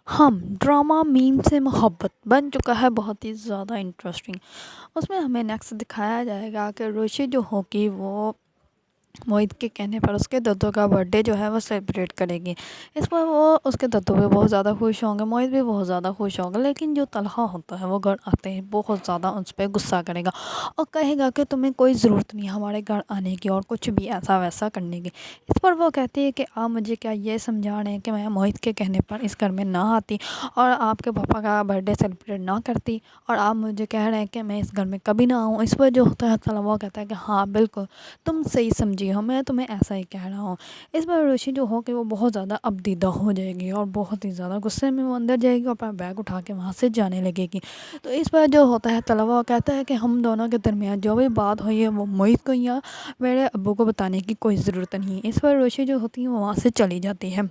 ہم ڈرامہ میم سے محبت بن چکا ہے بہت ہی زیادہ انٹرسٹنگ۔ اس میں ہمیں نیکسٹ دکھایا جائے گا کہ روشی جو ہوگی وہ موہت کے کہنے پر اس کے ددو کا برتھ ڈے جو ہے وہ سیلیبریٹ کرے گی۔ اس پر وہ اس کے ددو بھی بہت زیادہ خوش ہوں گے، موہت بھی بہت زیادہ خوش ہوں گے، لیکن جو طلحہ ہوتا ہے وہ گھر آتے ہی بہت زیادہ اس پہ غصہ کرے گا اور کہے گا کہ تمہیں کوئی ضرورت نہیں ہمارے گھر آنے کی اور کچھ بھی ایسا ویسا کرنے کی۔ اس پر وہ کہتی ہے کہ آپ مجھے کیا یہ سمجھا رہے ہیں کہ میں موہت کے کہنے پر اس گھر میں نہ آتی اور آپ کے پاپا کا برتھ ڈے سیلیبریٹ نہ کرتی، اور آپ مجھے کہہ رہے ہیں کہ میں اس گھر میں کبھی نہ آؤں۔ اس پر جو ہوتا ہے طلحہ کہتا ہے کہ ہاں بالکل تم صحیح سمجھی ہو، میں تمہیں ایسا ہی کہہ رہا ہوں۔ اس پر روشی جو ہو کہ وہ بہت زیادہ ابدیدہ ہو جائے گی اور بہت ہی زیادہ غصے میں وہ اندر جائے گی اور اپنا بیگ اٹھا کے وہاں سے جانے لگے گی۔ تو اس پر جو ہوتا ہے طلحہ کہتا ہے کہ ہم دونوں کے درمیان جو بھی بات ہوئی ہے وہ موہت کو یا میرے ابو کو بتانے کی کوئی ضرورت نہیں۔ اس پر روشی جو ہوتی ہے وہ وہاں سے چلی جاتی ہے۔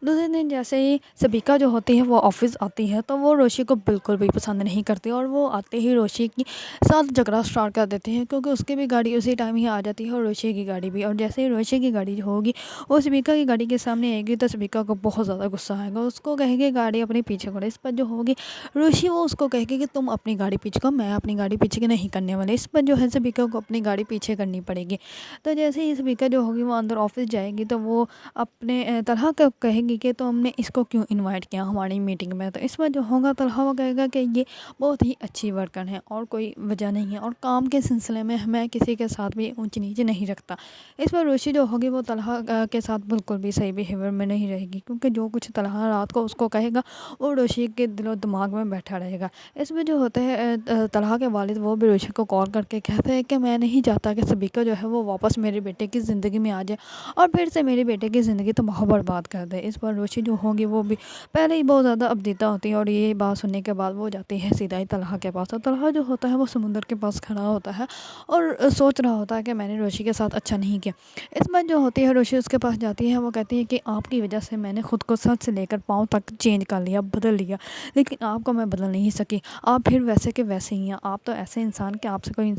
دوسرے دن جیسے ہی سبیکا جو ہوتی ہے وہ آفس آتی ہے تو وہ روشی کو بالکل بھی پسند نہیں کرتی اور وہ آتے ہی روشی کی ساتھ جھگڑا سٹارٹ کر دیتے ہیں، کیونکہ اس کی بھی گاڑی اسی ٹائم ہی آ جاتی ہے اور روشی کی گاڑی بھی، اور جیسے ہی روشی کی گاڑی جو ہوگی وہ سبیکا کی گاڑی کے سامنے آئے گی تو سبیکا کو بہت زیادہ غصہ آئے گا، اس کو کہے گی گاڑی اپنے پیچھے کرو۔ اس پر جو ہوگی روشی وہ اس کو کہے گی کہ تم اپنی گاڑی پیچھے کرو، میں اپنی گاڑی پیچھے نہیں کرنے والی۔ اس پر جو ہے سبیکا کو اپنی گاڑی پیچھے کرنی پڑے گی۔ تو جیسے ہی سبیکا جو ہوگی وہ اندر آفس جائے گی تو وہ اپنے طلحہ کو کہے گی کہ تم نے اس کو کیوں انوائٹ کیا ہماری میٹنگ میں۔ تو اس میں جو ہوگا طلحہ وہ کہے گا کہ یہ بہت ہی اچھی ورکر ہے اور کوئی وجہ نہیں ہے، اور کام کے سلسلے میں میں کسی کے ساتھ بھی اونچ نیچ نہیں رکھتا۔ اس پر روشی جو ہوگی وہ طلحہ کے ساتھ بالکل بھی صحیح بیہیویئر میں نہیں رہے گی، کیونکہ جو کچھ طلحہ رات کو اس کو کہے گا وہ روشی کے دل و دماغ میں بیٹھا رہے گا۔ اس میں جو ہوتا ہے طلحہ کے والد وہ بھی روشی کو کال کر کے کہتے ہیں کہ میں نہیں چاہتا کہ سبیکا جو ہے وہ واپس میرے بیٹے کی زندگی میں آ جائے اور پھر سے میرے بیٹے کی زندگی تباہ و برباد کر دے۔ اس پر روشی جو ہوگی وہ بھی پہلے ہی بہت زیادہ ابدیدہ ہوتی ہے اور یہ بات سننے کے بعد وہ جاتی ہے سیدھا ہی طلحہ کے پاس، اور طلحہ جو ہوتا ہے وہ سمندر کے پاس کھڑا ہوتا ہے اور سوچ رہا ہوتا ہے کہ میں نے روشی کے ساتھ اچھا نہیں کیا۔ اس بات جو ہوتی ہے روشی اس کے پاس جاتی ہے، وہ کہتی ہے کہ آپ کی وجہ سے میں نے خود کو سر سے لے کر پاؤں تک چینج کر لیا، بدل لیا، لیکن آپ کو میں بدل نہیں سکی، آپ پھر ویسے کے ویسے ہی ہیں، آپ تو ایسے انسان کہ آپ سے کوئی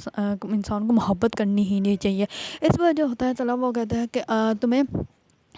انسان کو محبت کرنی ہی نہیں چاہیے۔ اس پر جو ہوتا ہے طلحہ وہ کہتا ہے کہ تمہیں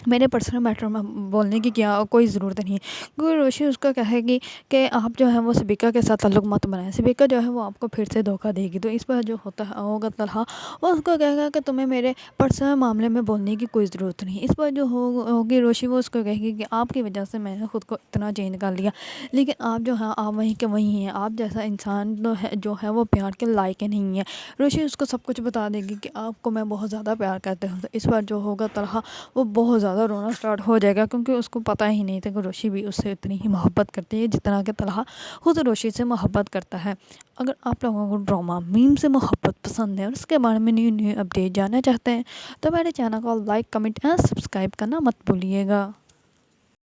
میرے پرسنل میٹر میں بولنے کی کیا کوئی ضرورت نہیں ہے، کیونکہ روشی اس کو کہے گی کہ آپ جو ہے وہ سبیکا کے ساتھ تعلق مت بنائیں، سبیکا جو ہے وہ آپ کو پھر سے دھوکہ دے گی۔ تو اس پر جو ہوتا ہے ہوگا طلحہ وہ اس کو کہے گا کہ تمہیں میرے پرسنل معاملے میں بولنے کی کوئی ضرورت نہیں۔ اس پر جو ہوگی روشی وہ اس کو کہے گی کہ آپ کی وجہ سے میں نے خود کو اتنا چینج کر لیا، لیکن آپ جو ہے آپ وہیں کے وہیں ہیں، آپ جیسا انسان جو ہے وہ پیار کے لائق نہیں ہے۔ روشی اس کو سب کچھ بتا دے گی کہ آپ کو میں بہت زیادہ پیار کرتے ہوں۔ تو اس پر جو ہوگا طلحہ وہ بہت زیادہ رونا سٹارٹ ہو جائے گا، کیونکہ اس کو پتہ ہی نہیں تھا کہ روشی بھی اس سے اتنی ہی محبت کرتی ہے جتنا کہ طلحہ خود روشی سے محبت کرتا ہے۔ اگر آپ لوگوں کو ڈرامہ میم سے محبت پسند ہے اور اس کے بارے میں نیو اپڈیٹ جاننا چاہتے ہیں تو میرے چینل کو لائک، کمنٹ اور سبسکرائب کرنا مت بھولیے گا۔